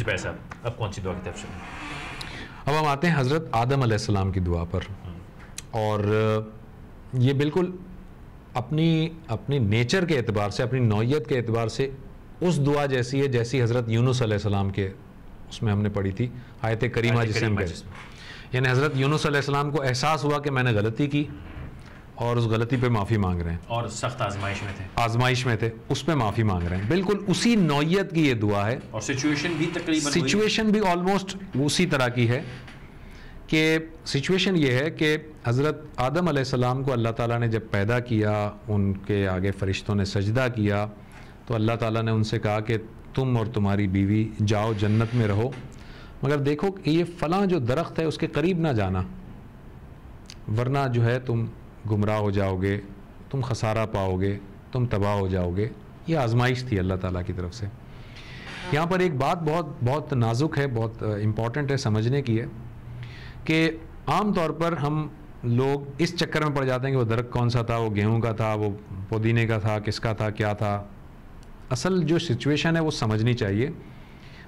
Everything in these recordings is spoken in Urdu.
جی بھائی صاحب، اب کون سی دعا کی طرف چلیں؟ اب ہم آتے ہیں حضرت آدم علیہ السلام کی دعا پر، اور یہ بالکل اپنی نیچر کے اعتبار سے، اپنی نوعیت کے اعتبار سے اس دعا جیسی ہے جیسی حضرت یونس علیہ السلام کے اس میں ہم نے پڑھی تھی آیت کریمہ جسے ہم کہتے ہیں. یعنی حضرت یونس علیہ السلام کو احساس ہوا کہ میں نے غلطی کی اور اس غلطی پہ معافی مانگ رہے ہیں، اور سخت آزمائش میں تھے، اس پہ معافی مانگ رہے ہیں. بالکل اسی نوعیت کی یہ دعا ہے، اور سچویشن بھی تقریباً سچویشن بھی آلموسٹ اسی طرح کی ہے. کہ سچویشن یہ ہے کہ حضرت آدم علیہ السلام کو اللہ تعالیٰ نے جب پیدا کیا، ان کے آگے فرشتوں نے سجدہ کیا، تو اللہ تعالیٰ نے ان سے کہا کہ تم اور تمہاری بیوی جاؤ جنت میں رہو، مگر دیکھو کہ یہ فلاں جو درخت ہے اس کے قریب نہ جانا، ورنہ جو ہے تم گمراہ ہو جاؤ گے، تم خسارہ پاؤ گے، تم تباہ ہو جاؤ گے. یہ آزمائش تھی اللہ تعالیٰ کی طرف سے. یہاں پر ایک بات بہت نازک ہے، بہت امپورٹنٹ ہے، سمجھنے کی ہے کہ عام طور پر ہم لوگ اس چکر میں پڑ جاتے ہیں کہ وہ درخت کون سا تھا، وہ گیہوں کا تھا، وہ پودینے کا تھا، کس کا تھا، کیا تھا. اصل جو سچویشن ہے وہ سمجھنی چاہیے.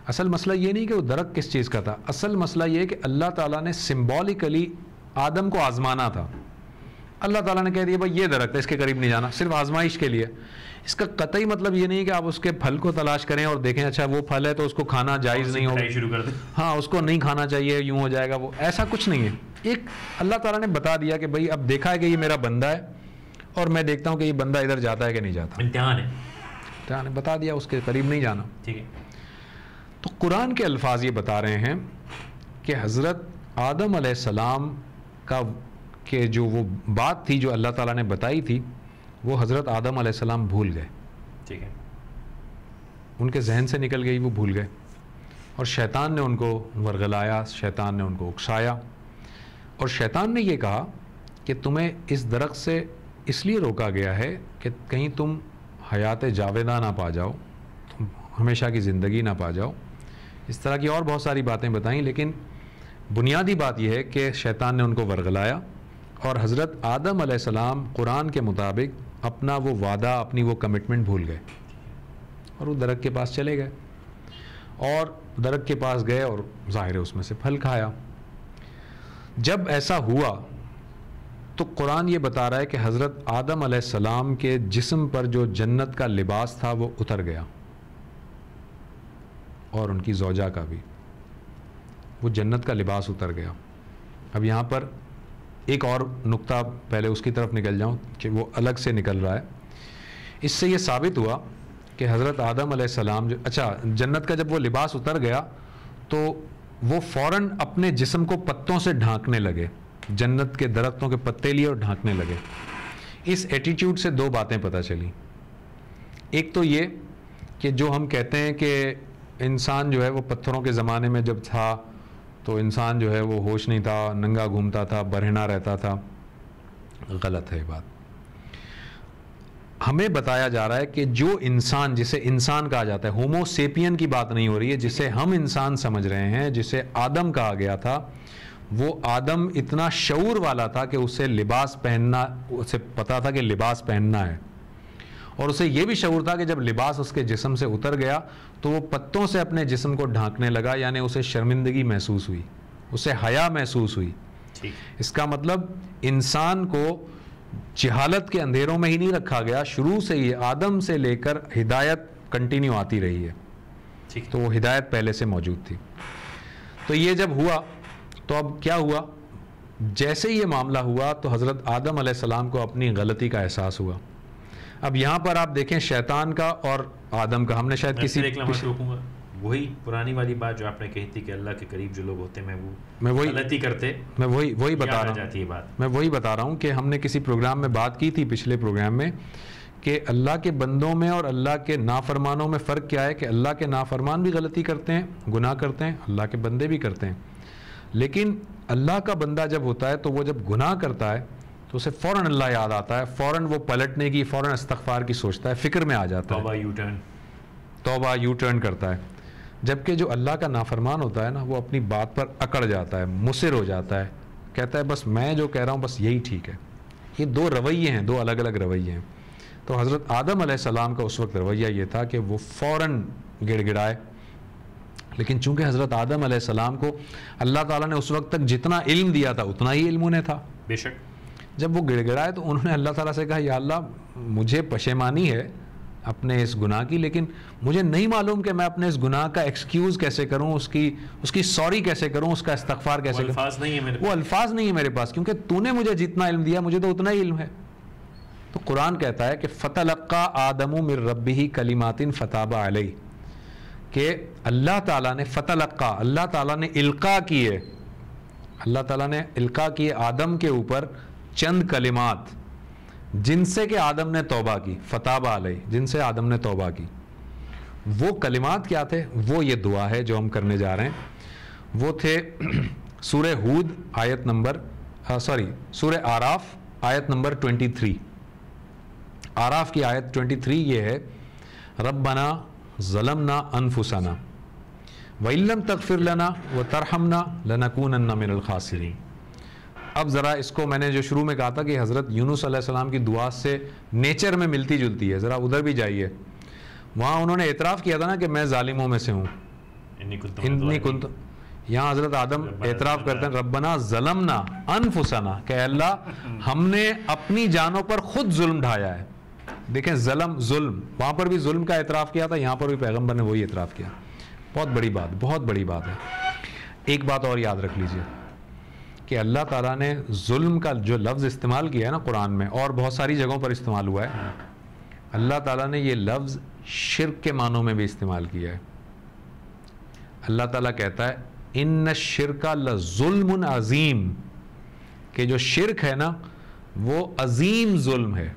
اصل مسئلہ یہ نہیں کہ وہ درخت کس چیز کا تھا، اصل مسئلہ یہ ہے کہ اللہ تعالیٰ نے سمبولیکلی آدم کو آزمانا تھا. اللہ تعالیٰ نے کہہ دیا بھائی یہ درخت ہے، اس کے قریب نہیں جانا، صرف آزمائش کے لیے. اس کا قطعی مطلب یہ نہیں کہ آپ اس کے پھل کو تلاش کریں اور دیکھیں اچھا وہ پھل ہے تو اس کو کھانا جائز نہیں ہوگا، شروع کر دیں، ہاں اس کو نہیں کھانا چاہیے، یوں ہو جائے گا. وہ ایسا کچھ نہیں ہے. ایک اللہ تعالیٰ نے بتا دیا کہ بھائی اب دیکھا ہے کہ یہ میرا بندہ ہے اور میں دیکھتا ہوں کہ یہ بندہ ادھر جاتا ہے کہ نہیں جاتا. امتحان ہے، امتحان ہے، بتا دیا اس کے قریب نہیں جانا. ٹھیک ہے. تو قرآن کے الفاظ یہ بتا رہے ہیں کہ حضرت آدم علیہ السلام کا کہ جو وہ بات تھی جو اللہ تعالیٰ نے بتائی تھی وہ حضرت آدم علیہ السلام بھول گئے. ٹھیک ہے. ان کے ذہن سے نکل گئی، وہ بھول گئے، اور شیطان نے ان کو ورغلایا، شیطان نے ان کو اکسایا، اور شیطان نے یہ کہا کہ تمہیں اس درخت سے اس لیے روکا گیا ہے کہ کہیں تم حیات جاویدہ نہ پا جاؤ، تم ہمیشہ کی زندگی نہ پا جاؤ. اس طرح کی اور بہت ساری باتیں بتائیں، لیکن بنیادی بات یہ ہے کہ شیطان نے ان کو ورغلایا، اور حضرت آدم علیہ السلام قرآن کے مطابق اپنا وہ وعدہ، اپنی وہ کمٹمنٹ بھول گئے اور وہ درخت کے پاس چلے گئے. اور درخت کے پاس گئے اور ظاہر ہے اس میں سے پھل کھایا. جب ایسا ہوا تو قرآن یہ بتا رہا ہے کہ حضرت آدم علیہ السلام کے جسم پر جو جنت کا لباس تھا وہ اتر گیا، اور ان کی زوجہ کا بھی وہ جنت کا لباس اتر گیا. اب یہاں پر ایک اور نقطہ پہلے اس کی طرف نکل جاؤں کہ وہ الگ سے نکل رہا ہے. اس سے یہ ثابت ہوا کہ حضرت آدم علیہ السلام جنت کا جب وہ لباس اتر گیا تو وہ فوراً اپنے جسم کو پتوں سے ڈھانکنے لگے، جنت کے درختوں کے پتے لیے اور ڈھانکنے لگے. اس ایٹیٹیوڈ سے دو باتیں پتہ چلی. ایک تو یہ کہ جو ہم کہتے ہیں کہ انسان جو ہے وہ پتھروں کے زمانے میں جب تھا تو انسان جو ہے وہ ہوش نہیں تھا، ننگا گھومتا تھا، برہنہ رہتا تھا. غلط ہے یہ بات. ہمیں بتایا جا رہا ہے کہ جو انسان، جسے انسان کہا جاتا ہے، ہومو سیپین کی بات نہیں ہو رہی ہے، جسے ہم انسان سمجھ رہے ہیں، جسے آدم کہا گیا تھا، وہ آدم اتنا شعور والا تھا کہ اسے لباس پہننا، اسے پتا تھا کہ لباس پہننا ہے، اور اسے یہ بھی شعور تھا کہ جب لباس اس کے جسم سے اتر گیا تو وہ پتوں سے اپنے جسم کو ڈھانکنے لگا. یعنی اسے شرمندگی محسوس ہوئی، اسے حیا محسوس ہوئی. اس کا مطلب انسان کو جہالت کے اندھیروں میں ہی نہیں رکھا گیا، شروع سے ہی آدم سے لے کر ہدایت کنٹینیو آتی رہی ہے. تو وہ ہدایت پہلے سے موجود تھی. تو یہ جب ہوا تو اب کیا ہوا؟ جیسے یہ معاملہ ہوا تو حضرت آدم علیہ السلام کو اپنی غلطی کا احساس ہوا. اب یہاں پر آپ دیکھیں شیطان کا اور آدم کا، ہم نے شاید کسی وہی پرانی والی بات جو آپ نے کہی تھی کہ اللہ کے قریب جو لوگ ہوتے ہیں میں غلطی کرتے، میں وہی بتا رہا ہوں، میں وہی بتا رہا ہوں کہ ہم نے کسی پروگرام میں بات کی تھی، پچھلے پروگرام میں، کہ اللہ کے بندوں میں اور اللہ کے نافرمانوں میں فرق کیا ہے. کہ اللہ کے نافرمان بھی غلطی کرتے ہیں، گناہ کرتے ہیں، اللہ کے بندے بھی کرتے ہیں. لیکن اللہ کا بندہ جب ہوتا ہے تو وہ جب گناہ کرتا ہے تو اسے فوراً اللہ یاد آتا ہے، فوراً وہ پلٹنے کی، فوراً استغفار کی سوچتا ہے، فکر میں آ جاتا ہے، توبہ یو ٹرن کرتا ہے. جبکہ جو اللہ کا نافرمان ہوتا ہے نا، وہ اپنی بات پر اکڑ جاتا ہے، مصر ہو جاتا ہے، کہتا ہے بس میں جو کہہ رہا ہوں بس یہی ٹھیک ہے. یہ دو رویے ہیں، دو الگ الگ رویے ہیں. تو حضرت آدم علیہ السلام کا اس وقت رویہ یہ تھا کہ وہ فوراً گڑ گڑائے، لیکن چونکہ حضرت آدم علیہ السلام کو اللہ تعالیٰ نے اس وقت تک جتنا علم دیا تھا اتنا ہی علم انہیں تھا. بے شک جب وہ گڑ گڑائے تو انہوں نے اللہ تعالیٰ سے کہا یا اللہ مجھے پشیمانی ہے اپنے اس گناہ کی، لیکن مجھے نہیں معلوم کہ میں اپنے اس گناہ کا ایکسکیوز کیسے کروں، اس کی سوری کیسے کروں، اس کا استغفار کیسے کروں. وہ الفاظ نہیں ہے میرے پاس، کیونکہ تو نے مجھے جتنا علم دیا مجھے تو اتنا ہی علم ہے. تو قرآن کہتا ہے کہ فَتَلَقَّى آدَمُ مِن رَبِّهِ كَلِمَاتٍ فَتَابَ عَلَيْهِ، کہ اللہ تعالیٰ نے فتلقا، اللہ تعالیٰ نے القاء کیے، اللہ تعالیٰ نے القاء کیے آدم کے اوپر چند کلمات جن سے کہ آدم نے توبہ کی. فتاب علیہ، جن سے آدم نے توبہ کی. وہ کلمات کیا تھے؟ وہ یہ دعا ہے جو ہم کرنے جا رہے ہیں. وہ تھے سورہ ہود آیت نمبر سورہ آراف آیت نمبر 23. آراف کی آیت 23 یہ ہے ربنا ظلمنا انفسنا وَإِن لَّمْ تَغْفِرْ لَنَا وَتَرْحَمْنَا لَنَكُونَنَّ مِنَ الْخَاسِرِينَ. اب ذرا اس کو میں نے جو شروع میں کہا تھا کہ حضرت یونس علیہ السلام کی دعا سے نیچر میں ملتی جلتی ہے، ذرا ادھر بھی جائیے. وہاں انہوں نے اعتراف کیا تھا نا کہ میں ظالموں میں سے ہوں. انی کنت، یہاں حضرت آدم اعتراف کرتے ہیں ربنا ظلمنا انفسنا، کہ اللہ ہم نے اپنی جانوں پر خود ظلم ڈھایا ہے. دیکھیں ظلم، وہاں پر بھی ظلم کا اعتراف کیا تھا، یہاں پر بھی پیغمبر نے وہی اعتراف کیا. بہت بڑی بات، بہت بڑی بات ہے. ایک بات اور یاد رکھ لیجئے کہ اللہ تعالیٰ نے ظلم کا جو لفظ استعمال کیا ہے نا قرآن میں، اور بہت ساری جگہوں پر استعمال ہوا ہے، اللہ تعالیٰ نے یہ لفظ شرک کے معنوں میں بھی استعمال کیا ہے. اللہ تعالیٰ کہتا ہے ان الشرک لظلم عظیم، کہ جو شرک ہے نا وہ عظیم ظلم ہے.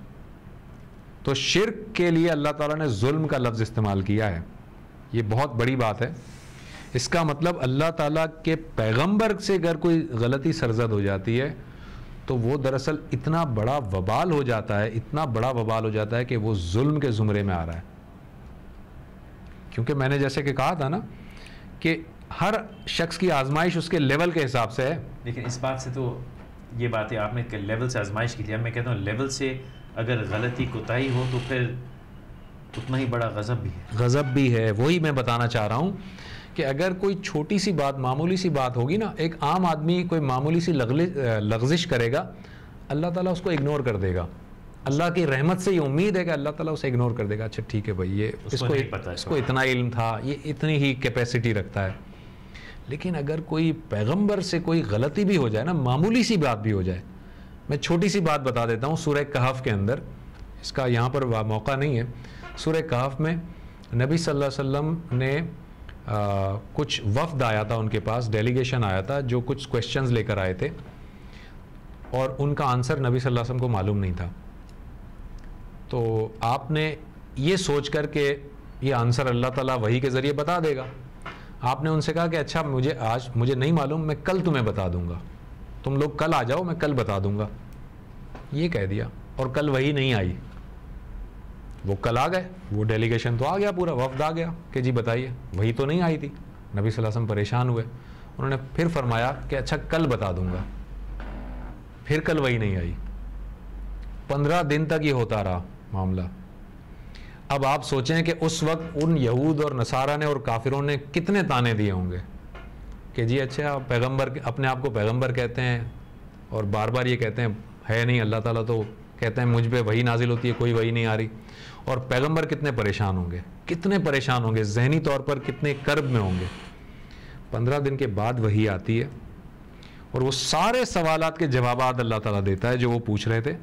تو شرک کے لیے اللہ تعالیٰ نے ظلم کا لفظ استعمال کیا ہے. یہ بہت بڑی بات ہے. اس کا مطلب اللہ تعالیٰ کے پیغمبر سے اگر کوئی غلطی سرزد ہو جاتی ہے تو وہ دراصل اتنا بڑا وبال ہو جاتا ہے، اتنا بڑا وبال ہو جاتا ہے کہ وہ ظلم کے زمرے میں آ رہا ہے. کیونکہ میں نے جیسے کہ کہا تھا نا کہ ہر شخص کی آزمائش اس کے لیول کے حساب سے ہے. لیکن اس بات سے تو یہ بات ہے، آپ نے لیول سے آزمائش کی تھی. اب میں کہتا ہوں لیول سے اگر غلطی کوتاہی ہو تو پھر اتنا ہی بڑا غضب بھی ہے. غضب بھی ہے. وہی میں بتانا چاہ رہا ہوں کہ اگر کوئی چھوٹی سی بات، معمولی سی بات ہوگی نا، ایک عام آدمی کوئی معمولی سی لغزش کرے گا، اللہ تعالیٰ اس کو اگنور کر دے گا. اللہ کی رحمت سے یہ امید ہے کہ اللہ تعالیٰ اسے اگنور کر دے گا. اچھا ٹھیک ہے بھائی، یہ اس کو اتنا علم تھا، یہ اتنی ہی کیپیسٹی رکھتا ہے. لیکن اگر کوئی پیغمبر سے کوئی غلطی بھی ہو جائے نا، معمولی سی بات بھی ہو جائے، میں چھوٹی سی بات بتا دیتا ہوں. سورہ کہف کے اندر، اس کا یہاں پر موقع نہیں ہے، سورہ کہف میں نبی صلی اللہ علیہ وسلم نے کچھ وفد آیا تھا ان کے پاس، ڈیلیگیشن آیا تھا جو کچھ کویسچنز لے کر آئے تھے، اور ان کا آنسر نبی صلی اللہ علیہ وسلم کو معلوم نہیں تھا. تو آپ نے یہ سوچ کر کہ یہ آنسر اللہ تعالیٰ وحی کے ذریعے بتا دے گا، آپ نے ان سے کہا کہ اچھا مجھے نہیں معلوم، میں کل تمہیں بتا دوں گا، تم لوگ کل آ جاؤ، میں کل بتا دوں گا. یہ کہہ دیا، اور کل وحی نہیں آئی. وہ کل آ گئے، وہ ڈیلیگیشن تو آ گیا، پورا وفد آ گیا کہ جی بتائیے، وہی تو نہیں آئی تھی. نبی صلی اللہ علیہ وسلم پریشان ہوئے. انہوں نے پھر فرمایا کہ اچھا کل بتا دوں گا. پھر کل وہی نہیں آئی. 15 دن تک یہ ہوتا رہا معاملہ. اب آپ سوچیں کہ اس وقت ان یہود اور نصارہ نے اور کافروں نے کتنے تانے دیے ہوں گے کہ جی اچھا پیغمبر، اپنے آپ کو پیغمبر کہتے ہیں اور بار بار یہ کہتے ہیں ہے نہیں، اللہ تعالیٰ تو کہتے ہیں مجھ پہ وحی نازل ہوتی ہے، کوئی وحی نہیں آ رہی. اور پیغمبر کتنے پریشان ہوں گے، کتنے پریشان ہوں گے، ذہنی طور پر کتنے کرب میں ہوں گے. 15 دن کے بعد وحی آتی ہے اور وہ سارے سوالات کے جوابات اللہ تعالیٰ دیتا ہے جو وہ پوچھ رہے تھے.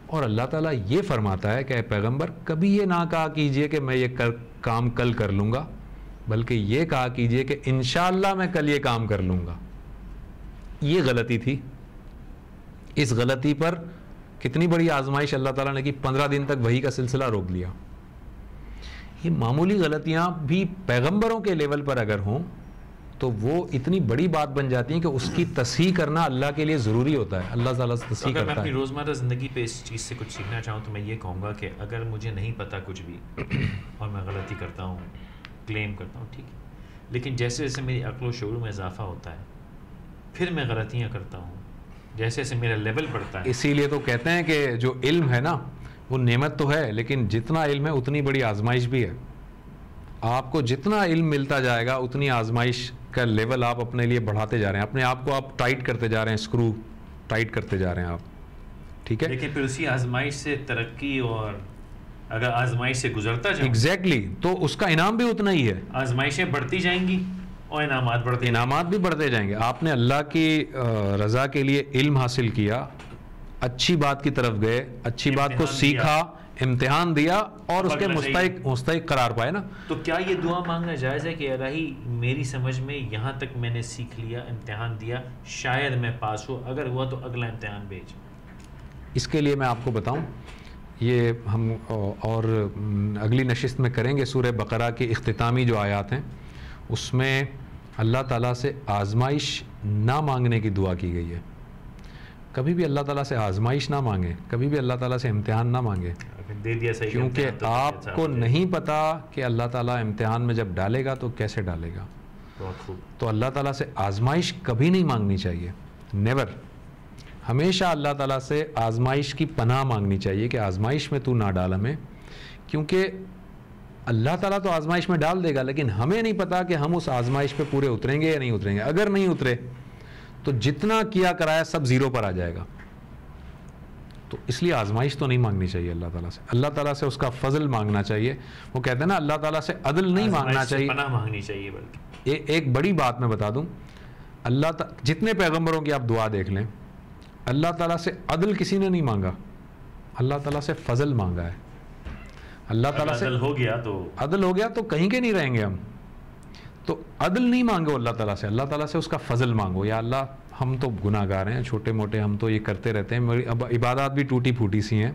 اور اللہ تعالیٰ یہ فرماتا ہے کہ اے پیغمبر کبھی یہ نہ کہا کیجئے کہ میں یہ کام کل کر لوں گا، بلکہ یہ کہا کیجئے کہ انشاءاللہ میں کل یہ کام کر لوں گا. یہ غلطی تھی. اس غلطی پر کتنی بڑی آزمائش اللہ تعالیٰ نے کی، 15 دن تک وحی کا سلسلہ روک لیا. یہ معمولی غلطیاں بھی پیغمبروں کے لیول پر اگر ہوں تو وہ اتنی بڑی بات بن جاتی ہیں کہ اس کی تصحیح کرنا اللہ کے لیے ضروری ہوتا ہے. اللہ تعالیٰ سے تصحیح کرتا ہے. اگر میں اپنی روزمرہ زندگی پہ اس چیز سے کچھ سیکھنا چاہوں تو میں یہ کہوں گا کہ اگر مجھے نہیں پتا کچھ بھی اور میں غلطی کرتا ہوں، کلیم کرتا ہوں، ٹھیک ہے، لیکن جیسے جیسے میری عقل و شعور میں اضافہ ہوتا ہے پھر میں غلطیاں کرتا ہوں، جیسے جیسے میرا لیول بڑھتا ہے. اسی لیے تو کہتے ہیں کہ جو علم ہے نا وہ نعمت تو ہے، لیکن جتنا علم ہے اتنی بڑی آزمائش بھی ہے. آپ کو جتنا علم ملتا جائے گا اتنی آزمائش کا لیول آپ اپنے لیے بڑھاتے جا رہے ہیں، اپنے آپ کو آپ ٹائٹ کرتے جا رہے ہیں، اسکرو ٹائٹ کرتے جا رہے ہیں آپ، ٹھیک ہے؟ لیکن پھر اسی آزمائش سے ترقی، اور اگر آزمائش سے گزرتا جاؤں ایگزیکٹلی تو اس کا انعام بھی اتنا ہی ہے، آزمائشیں بڑھتی جائیں گی اور انعامات بھی بڑھتے جائیں گے۔ آپ نے اللہ کی رضا کے لیے علم حاصل کیا، اچھی بات کی طرف گئے، اچھی بات کو سیکھا، امتحان دیا اور اس کے مستحق قرار پائے نا۔ تو کیا یہ دعا مانگنا جائز ہے کہ الہی میری سمجھ میں یہاں تک میں نے سیکھ لیا، امتحان دیا، شاید میں پاس ہو، اگر ہوا تو اگلا امتحان بھیج؟ اس کے لیے میں آپ کو بتاؤں، یہ ہم اور اگلی نشست میں کریں گے۔ سورہ بقرہ کی اختتامی جو آیات ہیں اس میں اللہ تعالیٰ سے آزمائش نہ مانگنے کی دعا کی گئی ہے۔ کبھی بھی اللہ تعالیٰ سے آزمائش نہ مانگیں، کبھی بھی اللہ تعالیٰ سے امتحان نہ مانگیں، کیونکہ آپ کو نہیں پتا کہ اللہ تعالیٰ امتحان میں جب ڈالے گا تو کیسے ڈالے گا۔ تو اللہ تعالیٰ سے آزمائش کبھی نہیں مانگنی چاہیے، نیور۔ ہمیشہ اللہ تعالیٰ سے آزمائش کی پناہ مانگنی چاہیے کہ آزمائش میں تو نہ ڈال ہمیں، کیونکہ اللہ تعالیٰ تو آزمائش میں ڈال دے گا، لیکن ہمیں نہیں پتا کہ ہم اس آزمائش پہ پورے اتریں گے یا نہیں اتریں گے۔ اگر نہیں اترے تو جتنا کیا کرایا سب زیرو پر آ جائے گا۔ تو اس لیے آزمائش تو نہیں مانگنی چاہیے اللہ تعالیٰ سے، اللہ تعالیٰ سے اس کا فضل مانگنا چاہیے۔ وہ کہتے ہیں نا اللہ تعالیٰ سے عدل نہیں مانگنا چاہیے، پناہ مانگنی چاہیے۔ بلکہ ایک بڑی بات میں بتا دوں، جتنے پیغمبروں کی آپ دعا دیکھ لیں، اللہ تعالیٰ سے عدل کسی نے نہیں مانگا، اللہ تعالیٰ سے فضل مانگا ہے۔ اللہ تعالیٰ سے عدل ہو گیا تو کہیں کے نہیں رہیں گے ہم۔ تو عدل نہیں مانگو اللہ تعالیٰ سے، اللہ تعالیٰ سے اس کا فضل مانگو۔ یا اللہ ہم تو گناہ گار ہیں، چھوٹے موٹے، ہم تو یہ کرتے رہتے ہیں، میری اب عبادات بھی ٹوٹی پھوٹی سی ہیں،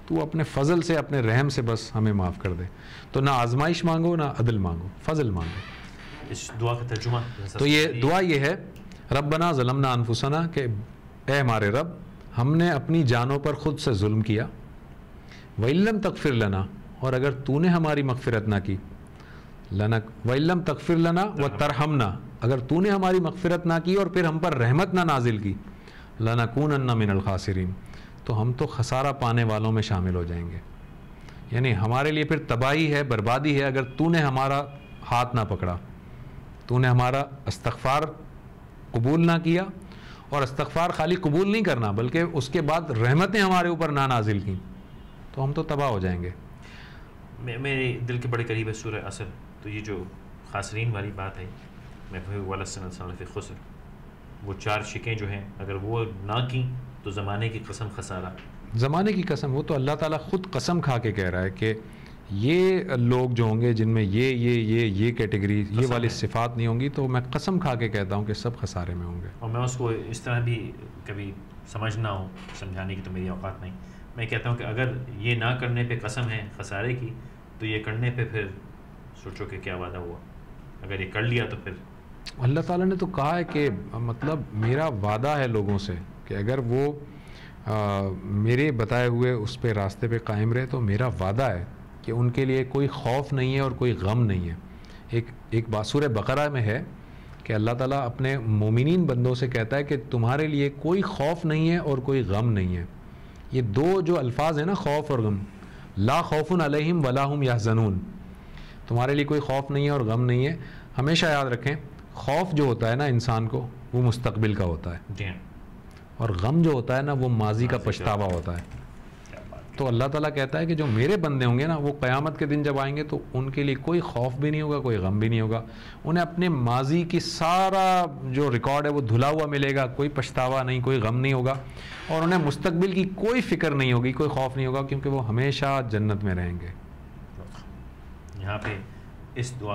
تو اپنے فضل سے، اپنے رحم سے بس ہمیں معاف کر دے۔ تو نہ آزمائش مانگو، نہ عدل مانگو، فضل مانگو۔ اس دعا کا ترجمہ تو یہ دعا یہ ہے، ربنا ظلمنا انفسنا، کہ اے ہمارے رب ہم نے اپنی جانوں پر خود سے ظلم کیا، وَإِن لَّمْ تَغْفِرْ لَنَا، اور اگر تو نے ہماری مغفرت نہ کی، وَإِن لَّمْ تَغْفِرْ لَنَا وَتَرْحَمْنَا، اگر تو نے ہماری مغفرت نہ کی اور پھر ہم پر رحمت نہ نازل کی، لَنَكُونَنَّ مِنَ الْخَاسِرِينَ، تو ہم تو خسارہ پانے والوں میں شامل ہو جائیں گے۔ یعنی ہمارے لیے پھر تباہی ہے، بربادی ہے اگر تو نے ہمارا ہاتھ نہ پکڑا، تو نے ہمارا استغفار قبول نہ کیا، اور استغفار خالی قبول نہیں کرنا بلکہ اس کے بعد رحمتیں ہمارے اوپر نہ نازل کی، تو ہم تو تباہ ہو جائیں گے۔ میرے دل کے بڑے قریب ہے سورہ عصر۔ تو یہ جو خاسرین والی بات ہے، میں خسر، وہ 4 شکیں جو ہیں اگر وہ نہ کی تو زمانے کی قسم خسارہ، زمانے کی قسم۔ وہ تو اللہ تعالیٰ خود قسم کھا کے کہہ رہا ہے کہ یہ لوگ جو ہوں گے جن میں یہ کیٹیگری، یہ والی صفات نہیں ہوں گی، تو میں قسم کھا کے کہتا ہوں کہ سب خسارے میں ہوں گے۔ اور میں اس کو اس طرح بھی کبھی سمجھنا ہو، سمجھانے کی تو میری اوقات نہیں، میں کہتا ہوں کہ اگر یہ نہ کرنے پہ قسم ہے خسارے کی، تو یہ کرنے پہ پھر سوچو کہ کیا وعدہ ہوا۔ اگر یہ کر لیا تو پھر اللہ تعالیٰ نے تو کہا ہے کہ مطلب میرا وعدہ ہے لوگوں سے کہ اگر وہ میرے بتائے ہوئے اس پہ راستے پہ قائم رہے تو میرا وعدہ ہے کہ ان کے لیے کوئی خوف نہیں ہے اور کوئی غم نہیں ہے۔ ایک بات سورہ بقرہ میں ہے کہ اللہ تعالیٰ اپنے مومنین بندوں سے کہتا ہے کہ تمہارے لیے کوئی خوف نہیں ہے اور کوئی غم نہیں ہے۔ یہ دو جو الفاظ ہیں نا، خوف اور غم، لا خوف علیہم ولا ہم یحزنون، تمہارے لیے کوئی خوف نہیں ہے اور غم نہیں ہے۔ ہمیشہ یاد رکھیں، خوف جو ہوتا ہے نا انسان کو، وہ مستقبل کا ہوتا ہے، اور غم جو ہوتا ہے نا وہ ماضی کا پچھتاوا ہوتا ہے۔ تو اللہ تعالیٰ کہتا ہے کہ جو میرے بندے ہوں گے نا، وہ قیامت کے دن جب آئیں گے تو ان کے لیے کوئی خوف بھی نہیں ہوگا، کوئی غم بھی نہیں ہوگا، انہیں اپنے ماضی کی سارا جو ریکارڈ ہے وہ دھلا ہوا ملے گا، کوئی پچھتاوا نہیں، کوئی غم نہیں ہوگا، اور انہیں مستقبل کی کوئی فکر نہیں ہوگی، کوئی خوف نہیں ہوگا، کیونکہ وہ ہمیشہ جنت میں رہیں گے۔ یہاں پہ اس دعا